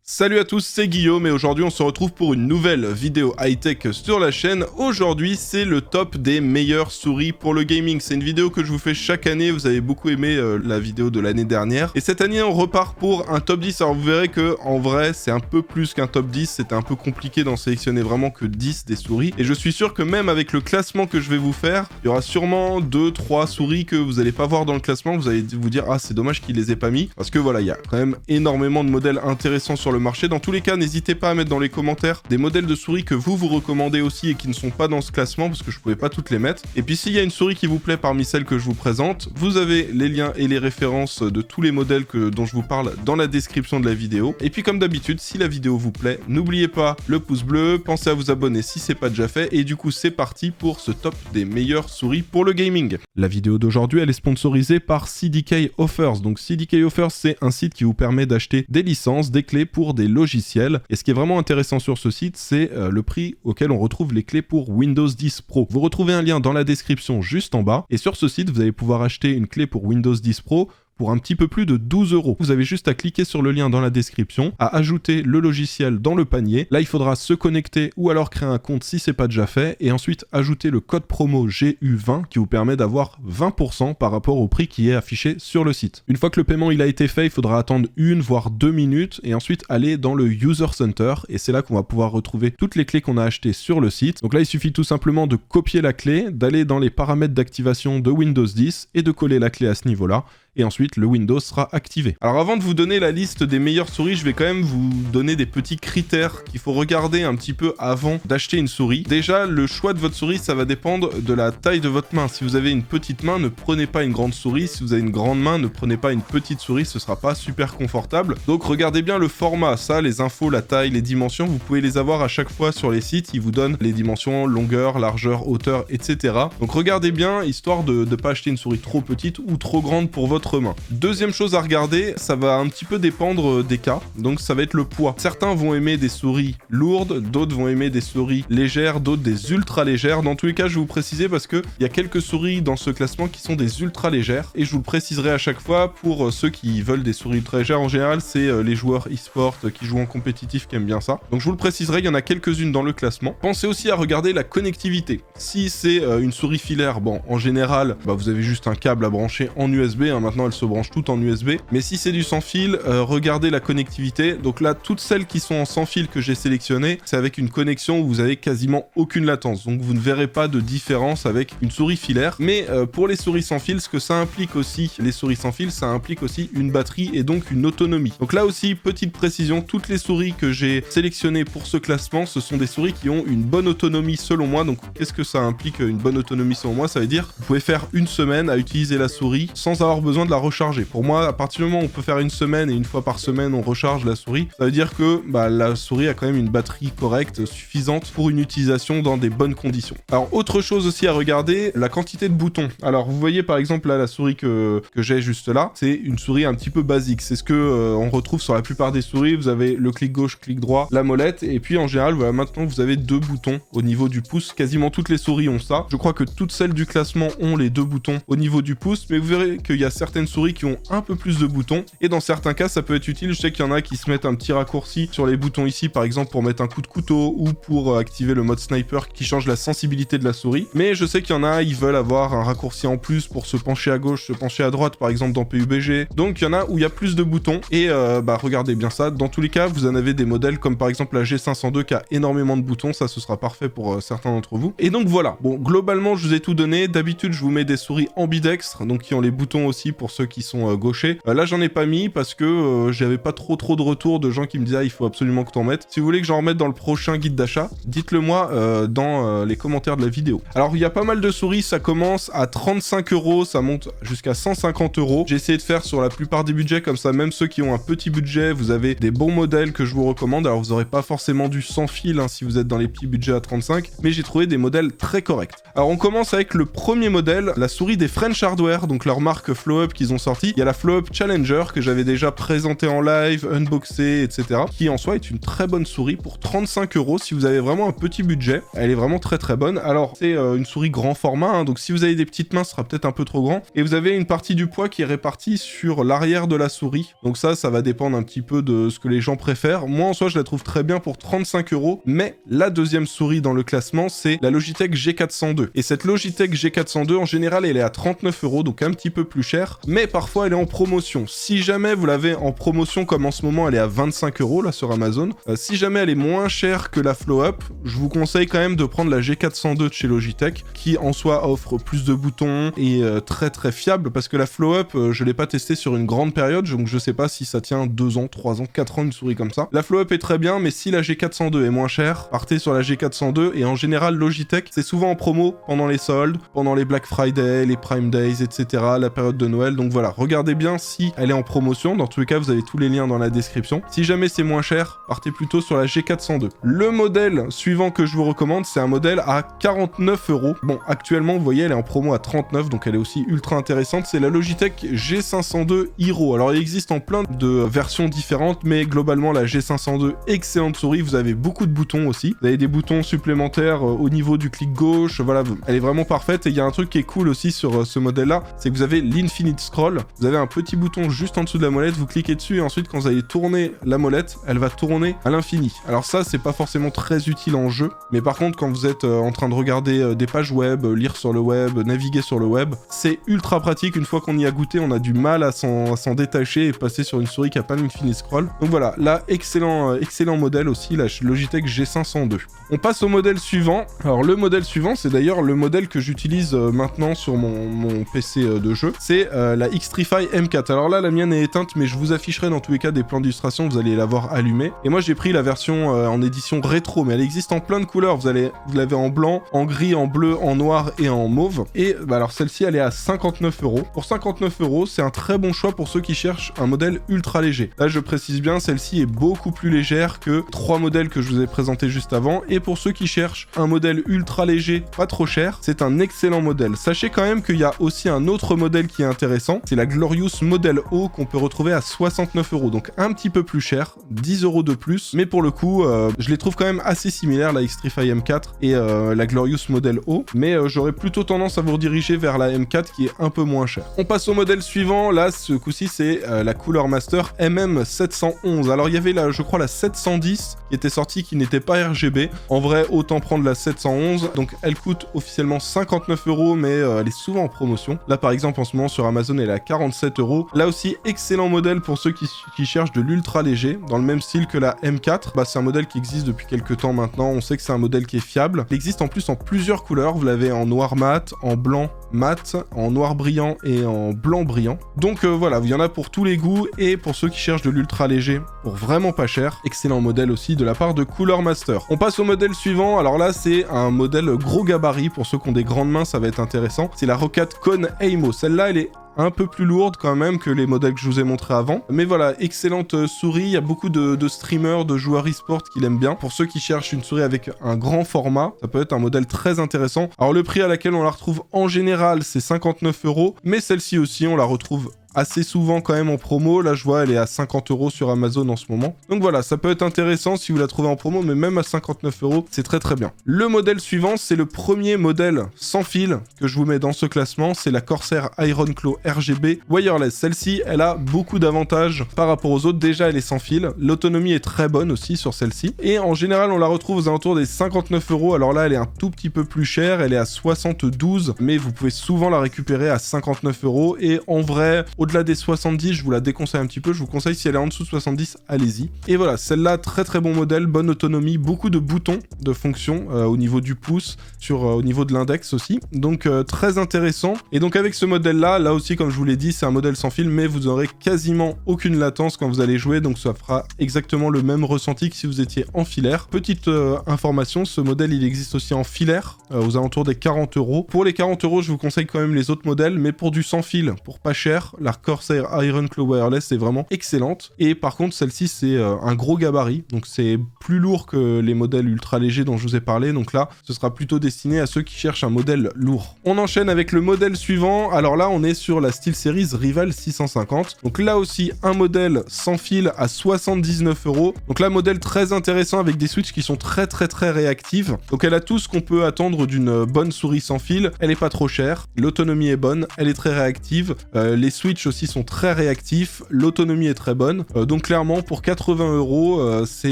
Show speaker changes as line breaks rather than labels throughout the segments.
Salut à tous, c'est Guillaume et aujourd'hui on se retrouve pour une nouvelle vidéo high-tech sur la chaîne. Aujourd'hui c'est le top des meilleures souris pour le gaming. C'est une vidéo que je vous fais chaque année, vous avez beaucoup aimé la vidéo de l'année dernière. Et cette année on repart pour un top 10, alors vous verrez que en vrai c'est un peu plus qu'un top 10, c'était un peu compliqué d'en sélectionner vraiment que 10 des souris. Et je suis sûr que même avec le classement que je vais vous faire, il y aura sûrement 2-3 souris que vous n'allez pas voir dans le classement, vous allez vous dire ah c'est dommage qu'ils les aient pas mis. Parce que voilà, il y a quand même énormément de modèles intéressants sur le marché. Dans tous les cas, n'hésitez pas à mettre dans les commentaires des modèles de souris que vous recommandez aussi et qui ne sont pas dans ce classement parce que je pouvais pas toutes les mettre. Et puis s'il y a une souris qui vous plaît parmi celles que je vous présente, vous avez les liens et les références de tous les modèles dont je vous parle dans la description de la vidéo. Et puis comme d'habitude, si la vidéo vous plaît, n'oubliez pas le pouce bleu, pensez à vous abonner si c'est pas déjà fait. Et du coup, c'est parti pour ce top des meilleures souris pour le gaming. La vidéo d'aujourd'hui, elle est sponsorisée par CDK Offers. Donc CDK Offers, c'est un site qui vous permet d'acheter des licences, des clés pour des logiciels. Et ce qui est vraiment intéressant sur ce site, c'est le prix auquel on retrouve les clés pour Windows 10 Pro. Vous retrouvez un lien dans la description juste en bas. Et sur ce site, vous allez pouvoir acheter une clé pour Windows 10 Pro pour un petit peu plus de 12 €. Vous avez juste à cliquer sur le lien dans la description, à ajouter le logiciel dans le panier. Là, il faudra se connecter ou alors créer un compte si c'est pas déjà fait et ensuite ajouter le code promo GU20 qui vous permet d'avoir 20% par rapport au prix qui est affiché sur le site. Une fois que le paiement il a été fait, il faudra attendre 1 voire 2 minutes et ensuite aller dans le User Center et c'est là qu'on va pouvoir retrouver toutes les clés qu'on a achetées sur le site. Donc là, il suffit tout simplement de copier la clé, d'aller dans les paramètres d'activation de Windows 10 et de coller la clé à ce niveau-là. Et ensuite le Windows sera activé. Alors avant de vous donner la liste des meilleures souris, je vais quand même vous donner des petits critères qu'il faut regarder un petit peu avant d'acheter une souris. Déjà, le choix de votre souris, ça va dépendre de la taille de votre main. Si vous avez une petite main, ne prenez pas une grande souris. Si vous avez une grande main, ne prenez pas une petite souris, ce sera pas super confortable. Donc regardez bien le format, ça, les infos, la taille, les dimensions, vous pouvez les avoir à chaque fois sur les sites. Ils vous donnent les dimensions, longueur, largeur, hauteur, etc. Donc regardez bien, histoire de ne pas acheter une souris trop petite ou trop grande pour votre main. Deuxième chose à regarder, ça va un petit peu dépendre des cas, donc ça va être le poids. Certains vont aimer des souris lourdes, d'autres vont aimer des souris légères, d'autres des ultra légères. Dans tous les cas, je vais vous préciser parce que il y a quelques souris dans ce classement qui sont des ultra légères et je vous le préciserai à chaque fois pour ceux qui veulent des souris ultra légères. En général, c'est les joueurs e-sport qui jouent en compétitif qui aiment bien ça. Donc je vous le préciserai, il y en a quelques-unes dans le classement. Pensez aussi à regarder la connectivité. Si c'est une souris filaire, bon, en général, vous avez juste un câble à brancher en USB, maintenant elles se branchent toutes en USB. Mais si c'est du sans fil, regardez la connectivité. Donc là, toutes celles qui sont en sans fil que j'ai sélectionnées, c'est avec une connexion où vous avez quasiment aucune latence. Donc vous ne verrez pas de différence avec une souris filaire. Mais pour les souris sans fil, ce que ça implique aussi, les souris sans fil, ça implique aussi une batterie et donc une autonomie. Donc là aussi, petite précision, toutes les souris que j'ai sélectionnées pour ce classement, ce sont des souris qui ont une bonne autonomie selon moi. Donc qu'est-ce que ça implique une bonne autonomie selon moi? Ça veut dire que vous pouvez faire une semaine à utiliser la souris sans avoir besoin de la recharger. Pour moi, à partir du moment où on peut faire une semaine et une fois par semaine on recharge la souris, ça veut dire que la souris a quand même une batterie correcte, suffisante pour une utilisation dans des bonnes conditions. Alors autre chose aussi à regarder, la quantité de boutons. Alors vous voyez par exemple là la souris que j'ai juste là, c'est une souris un petit peu basique. C'est ce que on retrouve sur la plupart des souris. Vous avez le clic gauche, clic droit, la molette et puis en général voilà, maintenant vous avez 2 boutons au niveau du pouce. Quasiment toutes les souris ont ça. Je crois que toutes celles du classement ont les 2 boutons au niveau du pouce, mais vous verrez qu'il y a certaines souris qui ont un peu plus de boutons et dans certains cas ça peut être utile. Je sais qu'il y en a qui se mettent un petit raccourci sur les boutons ici par exemple pour mettre un coup de couteau ou pour activer le mode sniper qui change la sensibilité de la souris, mais je sais qu'il y en a, ils veulent avoir un raccourci en plus pour se pencher à gauche, se pencher à droite par exemple dans PUBG, donc il y en a où il y a plus de boutons et regardez bien ça. Dans tous les cas vous en avez des modèles comme par exemple la G502 qui a énormément de boutons, ça ce sera parfait pour certains d'entre vous. Et donc voilà, bon globalement je vous ai tout donné. D'habitude je vous mets des souris ambidextres donc qui ont les boutons aussi pour ceux qui sont gauchers. Là j'en ai pas mis parce que j'avais pas trop de retours de gens qui me disaient il faut absolument que t'en mettes. Si vous voulez que j'en remette dans le prochain guide d'achat, dites-le moi dans les commentaires de la vidéo. Alors il y a pas mal de souris, ça commence à 35 €, ça monte jusqu'à 150 €. J'ai essayé de faire sur la plupart des budgets comme ça, même ceux qui ont un petit budget, vous avez des bons modèles que je vous recommande. Alors vous aurez pas forcément du sans fil si vous êtes dans les petits budgets à 35, mais j'ai trouvé des modèles très corrects. Alors on commence avec le premier modèle, la souris des French Hardware, donc leur marque Flower flow-up qu'ils ont sorti. Il y a la flow-up Challenger que j'avais déjà présenté en live, unboxé, etc. qui en soi est une très bonne souris pour 35 € si vous avez vraiment un petit budget. Elle est vraiment très très bonne. Alors c'est une souris grand format, hein, donc si vous avez des petites mains, ce sera peut-être un peu trop grand. Et vous avez une partie du poids qui est répartie sur l'arrière de la souris. Donc ça va dépendre un petit peu de ce que les gens préfèrent. Moi en soi je la trouve très bien pour 35 €, mais la deuxième souris dans le classement c'est la Logitech G402. Et cette Logitech G402 en général elle est à 39 €, donc un petit peu plus cher, mais parfois elle est en promotion. Si jamais vous l'avez en promotion comme en ce moment elle est à 25 € là sur Amazon, si jamais elle est moins chère que la Flow Up, je vous conseille quand même de prendre la G402 de chez Logitech qui en soi offre plus de boutons et très très fiable parce que la Flow Up je l'ai pas testé sur une grande période, donc je sais pas si ça tient 2 ans, 3 ans, 4 ans une souris comme ça. La Flow Up est très bien, mais si la G402 est moins chère, partez sur la G402 et en général Logitech c'est souvent en promo pendant les soldes, pendant les Black Friday, les Prime Days, etc., la période de Noël. Donc voilà, regardez bien si elle est en promotion. Dans tous les cas, vous avez tous les liens dans la description. Si jamais c'est moins cher, partez plutôt sur la G402. Le modèle suivant que je vous recommande, c'est un modèle à 49 €. Bon, actuellement, vous voyez, elle est en promo à 39, donc elle est aussi ultra intéressante. C'est la Logitech G502 Hero. Alors, il existe en plein de versions différentes, mais globalement, la G502, excellente souris. Vous avez beaucoup de boutons aussi. Vous avez des boutons supplémentaires au niveau du clic gauche. Voilà, elle est vraiment parfaite. Et il y a un truc qui est cool aussi sur ce modèle-là, c'est que vous avez l'Infinite Scroll. Vous avez un petit bouton juste en dessous de la molette, vous cliquez dessus et ensuite, quand vous allez tourner la molette, elle va tourner à l'infini. Alors ça, c'est pas forcément très utile en jeu, mais par contre, quand vous êtes en train de regarder des pages web, lire sur le web, naviguer sur le web, c'est ultra pratique. Une fois qu'on y a goûté, on a du mal à s'en détacher et passer sur une souris qui a pas l'Infinite Scroll. Donc voilà, là, excellent modèle aussi, la Logitech G502. On passe au modèle suivant. Alors le modèle suivant, c'est d'ailleurs le modèle que j'utilise maintenant sur mon PC de jeu, c'est la Xtrfy M4. Alors là, la mienne est éteinte, mais je vous afficherai dans tous les cas des plans d'illustration, vous allez la voir allumée. Et moi, j'ai pris la version en édition rétro, mais elle existe en plein de couleurs. Vous l'avez en blanc, en gris, en bleu, en noir et en mauve. Et bah, alors celle-ci, elle est à 59 €. Pour 59 €, c'est un très bon choix pour ceux qui cherchent un modèle ultra léger. Là, je précise bien, celle-ci est beaucoup plus légère que 3 modèles que je vous ai présentés juste avant. Et pour ceux qui cherchent un modèle ultra léger, pas trop cher, c'est un excellent modèle. Sachez quand même qu'il y a aussi un autre modèle qui est intéressant, c'est la Glorious Model O qu'on peut retrouver à 69 €, donc un petit peu plus cher, 10 € de plus, mais pour le coup, je les trouve quand même assez similaires, la Xtrfy M4 et la Glorious Model O, mais j'aurais plutôt tendance à vous rediriger vers la M4 qui est un peu moins chère. On passe au modèle suivant, là, ce coup-ci, c'est la Cooler Master MM711. Alors, il y avait, je crois, la 710 qui était sortie, qui n'était pas RGB. En vrai, autant prendre la 711, donc elle coûte officiellement 59 €, mais elle est souvent en promotion. Là, par exemple, en ce moment, sur Amazon, elle est à 47 €. Là aussi, excellent modèle pour ceux qui cherchent de l'ultra léger, dans le même style que la M4. Bah, c'est un modèle qui existe depuis quelques temps maintenant, on sait que c'est un modèle qui est fiable. Il existe en plus en plusieurs couleurs, vous l'avez en noir mat, en blanc mat, en noir brillant et en blanc brillant. Donc voilà, il y en a pour tous les goûts et pour ceux qui cherchent de l'ultra léger pour vraiment pas cher. Excellent modèle aussi de la part de Cooler Master. On passe au modèle suivant, alors là c'est un modèle gros gabarit, pour ceux qui ont des grandes mains ça va être intéressant. C'est la Roccat Kone Aimo, celle-là elle est un peu plus lourde quand même que les modèles que je vous ai montrés avant. Mais voilà, excellente souris, il y a beaucoup de streamers, de joueurs e-sport qui l'aiment bien. Pour ceux qui cherchent une souris avec un grand format, ça peut être un modèle très intéressant. Alors le prix à laquelle on la retrouve en général, c'est 59 €, mais celle-ci aussi, on la retrouve assez souvent quand même en promo. Là, je vois, elle est à 50 € sur Amazon en ce moment. Donc voilà, ça peut être intéressant si vous la trouvez en promo, mais même à 59 €, c'est très très bien. Le modèle suivant, c'est le premier modèle sans fil que je vous mets dans ce classement. C'est la Corsair Ironclaw RGB Wireless. Celle-ci, elle a beaucoup d'avantages par rapport aux autres. Déjà, elle est sans fil. L'autonomie est très bonne aussi sur celle-ci. Et en général, on la retrouve aux alentours des 59 €. Alors là, elle est un tout petit peu plus chère. Elle est à 72, mais vous pouvez souvent la récupérer à 59 €. Et en vrai, au-delà des 70, je vous la déconseille un petit peu. Je vous conseille, si elle est en dessous de 70, allez-y. Et voilà, celle-là, très très bon modèle, bonne autonomie, beaucoup de boutons de fonction au niveau du pouce, au niveau de l'index aussi. Donc très intéressant. Et donc avec ce modèle-là, là aussi, comme je vous l'ai dit, c'est un modèle sans fil, mais vous aurez quasiment aucune latence quand vous allez jouer. Donc ça fera exactement le même ressenti que si vous étiez en filaire. Petite information, ce modèle, il existe aussi en filaire, aux alentours des 40 €. Pour les 40 €, je vous conseille quand même les autres modèles, mais pour du sans fil, pour pas cher, la la Corsair Iron Claw Wireless est vraiment excellente. Et par contre, celle-ci, c'est un gros gabarit, donc c'est plus lourd que les modèles ultra légers dont je vous ai parlé, donc là, ce sera plutôt destiné à ceux qui cherchent un modèle lourd. On enchaîne avec le modèle suivant. Alors là, on est sur la SteelSeries Rival 650. Donc là aussi, un modèle sans fil à 79 €. Donc là, modèle très intéressant avec des switches qui sont très réactives. Donc elle a tout ce qu'on peut attendre d'une bonne souris sans fil. Elle est pas trop chère, l'autonomie est bonne, elle est très réactive. Les switches aussi sont très réactifs, l'autonomie est très bonne. Donc clairement, pour 80 €, c'est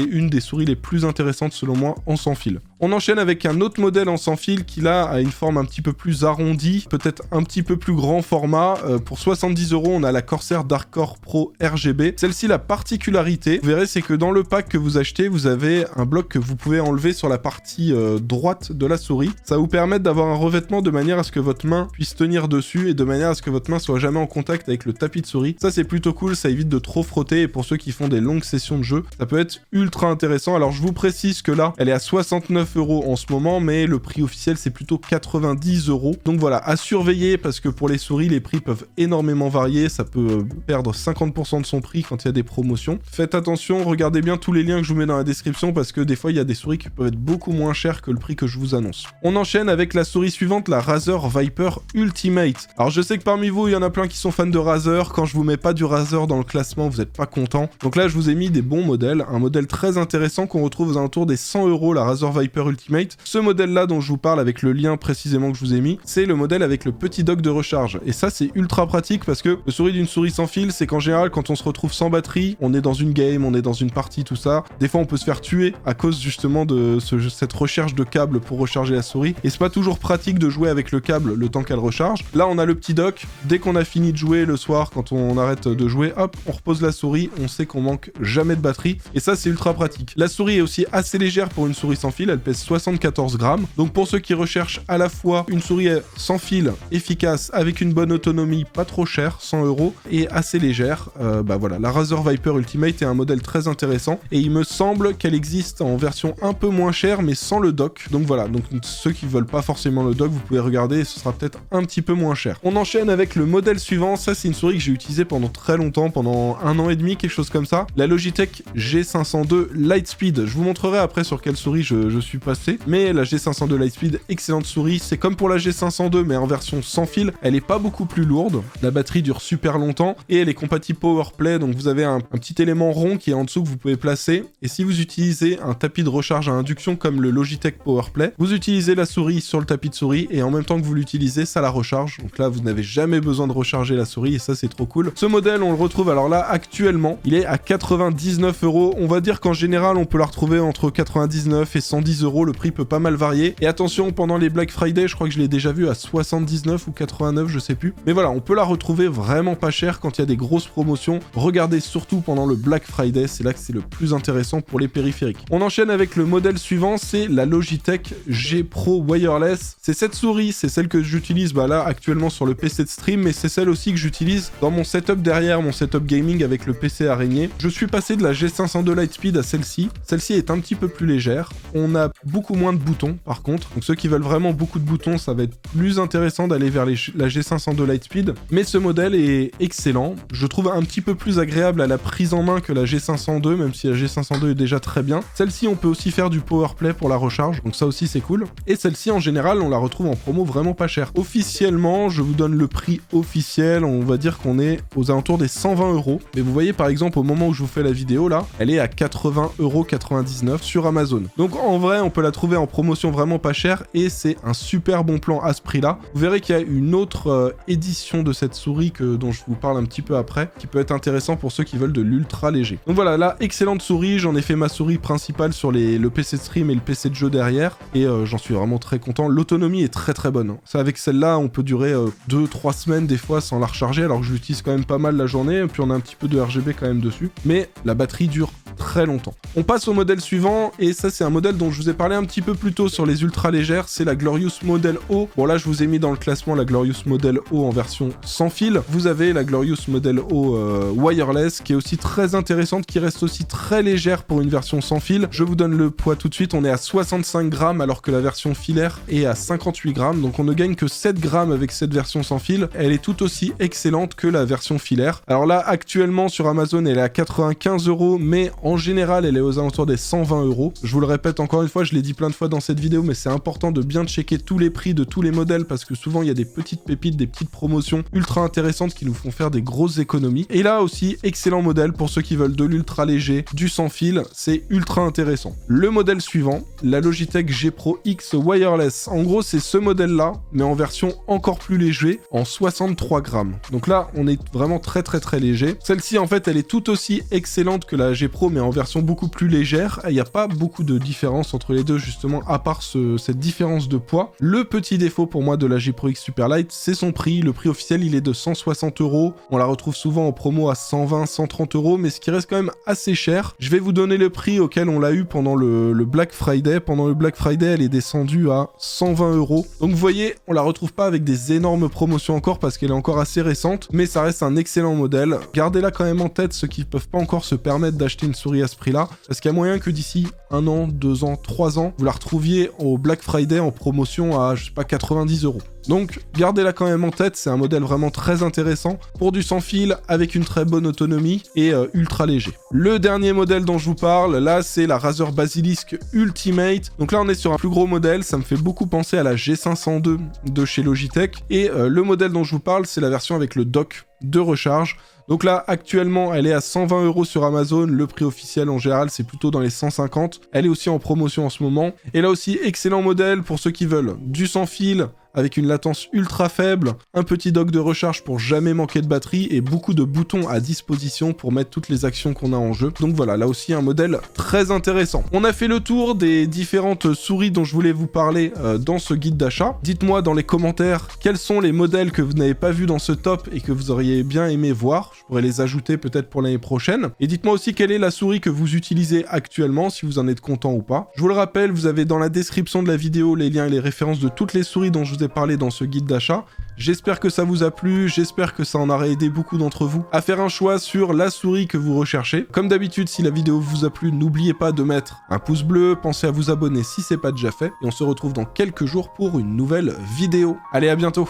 une des souris les plus intéressantes selon moi en sans fil. On enchaîne avec un autre modèle en sans fil qui là a une forme un petit peu plus arrondie, peut-être un petit peu plus grand format. Pour 70 €, on a la Corsair Darkcore Pro RGB. Celle-ci, la particularité, vous verrez, c'est que dans le pack que vous achetez, vous avez un bloc que vous pouvez enlever sur la partie droite de la souris. Ça va vous permettre d'avoir un revêtement de manière à ce que votre main puisse tenir dessus et de manière à ce que votre main soit jamais en contact avec le tapis de souris. Ça, c'est plutôt cool, ça évite de trop frotter et pour ceux qui font des longues sessions de jeu, ça peut être ultra intéressant. Alors, je vous précise que là, elle est à 69 € en ce moment, mais le prix officiel c'est plutôt 90 €. Donc voilà, à surveiller parce que pour les souris, les prix peuvent énormément varier, ça peut perdre 50% de son prix quand il y a des promotions. Faites attention, regardez bien tous les liens que je vous mets dans la description parce que des fois il y a des souris qui peuvent être beaucoup moins chères que le prix que je vous annonce. On enchaîne avec la souris suivante, la Razer Viper Ultimate. Alors je sais que parmi vous, il y en a plein qui sont fans de Razer. Quand je vous mets pas du Razer dans le classement, vous n'êtes pas content. Donc là, je vous ai mis des bons modèles, un modèle très intéressant qu'on retrouve aux alentours des 100 €, la Razer Viper Ultimate. Ce modèle-là dont je vous parle avec le lien précisément que je vous ai mis, c'est le modèle avec le petit dock de recharge. Et ça, c'est ultra pratique parce que le souris d'une souris sans fil, c'est qu'en général, quand on se retrouve sans batterie, on est dans une game, on est dans une partie, tout ça. Des fois, on peut se faire tuer à cause justement de cette recherche de câble pour recharger la souris. Et c'est pas toujours pratique de jouer avec le câble le temps qu'elle recharge. Là, on a le petit dock. Dès qu'on a fini de jouer le soir, quand on arrête de jouer, hop, on repose la souris. On sait qu'on manque jamais de batterie. Et ça, c'est ultra pratique. La souris est aussi assez légère pour une souris sans fil. Elle pèse 74 grammes. Donc pour ceux qui recherchent à la fois une souris sans fil, efficace, avec une bonne autonomie, pas trop chère, 100 € et assez légère, bah voilà, la Razer Viper Ultimate est un modèle très intéressant et il me semble qu'elle existe en version un peu moins chère mais sans le dock. Donc voilà, donc ceux qui veulent pas forcément le dock, vous pouvez regarder et ce sera peut-être un petit peu moins cher. On enchaîne avec le modèle suivant. Ça, c'est une souris que j'ai utilisée pendant très longtemps, pendant 1 an et demi, quelque chose comme ça. La Logitech G502 Lightspeed. Je vous montrerai après sur quelle souris je suis passé, mais la G502 Lightspeed, excellente souris. C'est comme pour la G502 mais en version sans fil. Elle est pas beaucoup plus lourde, la batterie dure super longtemps et elle est compatible PowerPlay. Donc vous avez un petit élément rond qui est en dessous que vous pouvez placer, et si vous utilisez un tapis de recharge à induction comme le Logitech PowerPlay, vous utilisez la souris sur le tapis de souris et en même temps que vous l'utilisez, ça la recharge. Donc là, vous n'avez jamais besoin de recharger la souris et ça, c'est trop cool. Ce modèle, on le retrouve, alors là, actuellement, il est à 99 €. On va dire qu'en général, on peut la retrouver entre 99 et 110 €. Le prix peut pas mal varier. Et attention, pendant les Black Friday, je crois que je l'ai déjà vu à 79 ou 89, je sais plus. Mais voilà, on peut la retrouver vraiment pas cher quand il y a des grosses promotions. Regardez surtout pendant le Black Friday, c'est là que c'est le plus intéressant pour les périphériques. On enchaîne avec le modèle suivant, c'est la Logitech G Pro Wireless. C'est cette souris, c'est celle que j'utilise là actuellement sur le PC de stream, mais c'est celle aussi que j'utilise dans mon setup derrière, mon setup gaming avec le PC araignée. Je suis passé de la G502 Lightspeed à celle-ci. Celle-ci est un petit peu plus légère. On a beaucoup moins de boutons par contre. Donc ceux qui veulent vraiment beaucoup de boutons, ça va être plus intéressant d'aller vers la G502 Lightspeed. Mais ce modèle est excellent. Je trouve un petit peu plus agréable à la prise en main que la G502, même si la G502 est déjà très bien. Celle-ci, on peut aussi faire du PowerPlay pour la recharge. Donc ça aussi, c'est cool. Et celle-ci, en général, on la retrouve en promo vraiment pas cher. Officiellement, je vous donne le prix officiel. On va dire qu'on est aux alentours des 120 €. Mais vous voyez, par exemple, au moment où je vous fais la vidéo, là, elle est à 80,99 € sur Amazon. Donc en vrai, on peut la trouver en promotion vraiment pas chère et c'est un super bon plan à ce prix-là. Vous verrez qu'il y a une autre édition de cette souris dont je vous parle un petit peu après, qui peut être intéressant pour ceux qui veulent de l'ultra léger. Donc voilà, là, excellente souris. J'en ai fait ma souris principale sur le PC de stream et le PC de jeu derrière et j'en suis vraiment très content. L'autonomie est très bonne. Ça, avec celle-là, on peut durer 2-3 semaines des fois sans la recharger, alors que je l'utilise quand même pas mal la journée, et puis on a un petit peu de RGB quand même dessus, mais la batterie dure très longtemps. On passe au modèle suivant, et ça c'est un modèle dont je vous ai parlé parlé un petit peu plus tôt sur les ultra légères, c'est la Glorious Model O. Bon là je vous ai mis dans le classement la Glorious Model O en version sans fil. Vous avez la Glorious Model O wireless qui est aussi très intéressante, qui reste aussi très légère pour une version sans fil. Je vous donne le poids tout de suite, on est à 65 grammes alors que la version filaire est à 58 grammes, donc on ne gagne que 7 grammes avec cette version sans fil. Elle est tout aussi excellente que la version filaire. Alors là actuellement sur Amazon elle est à 95 €, mais en général elle est aux alentours des 120 €. Je vous le répète encore une fois, je l'ai dit plein de fois dans cette vidéo, mais c'est important de bien checker tous les prix de tous les modèles parce que souvent il y a des petites pépites, des petites promotions ultra intéressantes qui nous font faire des grosses économies. Et là aussi, excellent modèle pour ceux qui veulent de l'ultra léger, du sans fil, c'est ultra intéressant. Le modèle suivant, la Logitech G Pro X Wireless. En gros, c'est ce modèle-là, mais en version encore plus léger, en 63 grammes. Donc là, on est vraiment très léger. Celle-ci, en fait, elle est tout aussi excellente que la G Pro, mais en version beaucoup plus légère. Il n'y a pas beaucoup de différence entre les deux, justement, à part cette différence de poids. Le petit défaut pour moi de la G Pro X Superlight, c'est son prix. Le prix officiel, il est de 160 €. On la retrouve souvent en promo à 120, 130 €, mais ce qui reste quand même assez cher. Je vais vous donner le prix auquel on l'a eu pendant le Black Friday. Pendant le Black Friday, elle est descendue à 120 €. Donc vous voyez, on la retrouve pas avec des énormes promotions encore parce qu'elle est encore assez récente, mais ça reste un excellent modèle. Gardez-la quand même en tête, ceux qui peuvent pas encore se permettre d'acheter une souris à ce prix-là, parce qu'il y a moyen que d'ici 1 an, 2 ans, 3 ans, vous la retrouviez au Black Friday en promotion à, je sais pas, 90 €. Donc, gardez-la quand même en tête, c'est un modèle vraiment très intéressant pour du sans fil avec une très bonne autonomie et ultra léger. Le dernier modèle dont je vous parle, là, c'est la Razer Basilisk Ultimate. Donc là, on est sur un plus gros modèle, ça me fait beaucoup penser à la G502 de chez Logitech. Et le modèle dont je vous parle, c'est la version avec le dock de recharge. Donc là, actuellement, elle est à 120 € sur Amazon. Le prix officiel, en général, c'est plutôt dans les 150. Elle est aussi en promotion en ce moment. Et là aussi, excellent modèle pour ceux qui veulent du sans fil, avec une latence ultra faible, un petit dock de recharge pour jamais manquer de batterie et beaucoup de boutons à disposition pour mettre toutes les actions qu'on a en jeu. Donc voilà, là aussi un modèle très intéressant. On a fait le tour des différentes souris dont je voulais vous parler dans ce guide d'achat. Dites-moi dans les commentaires quels sont les modèles que vous n'avez pas vus dans ce top et que vous auriez bien aimé voir. Je pourrais les ajouter peut-être pour l'année prochaine. Et dites-moi aussi quelle est la souris que vous utilisez actuellement, si vous en êtes content ou pas. Je vous le rappelle, vous avez dans la description de la vidéo les liens et les références de toutes les souris dont je vous ai parlé dans ce guide d'achat. J'espère que ça vous a plu, j'espère que ça en aura aidé beaucoup d'entre vous à faire un choix sur la souris que vous recherchez. Comme d'habitude, si la vidéo vous a plu, n'oubliez pas de mettre un pouce bleu, pensez à vous abonner si c'est pas déjà fait, et on se retrouve dans quelques jours pour une nouvelle vidéo. Allez, à bientôt!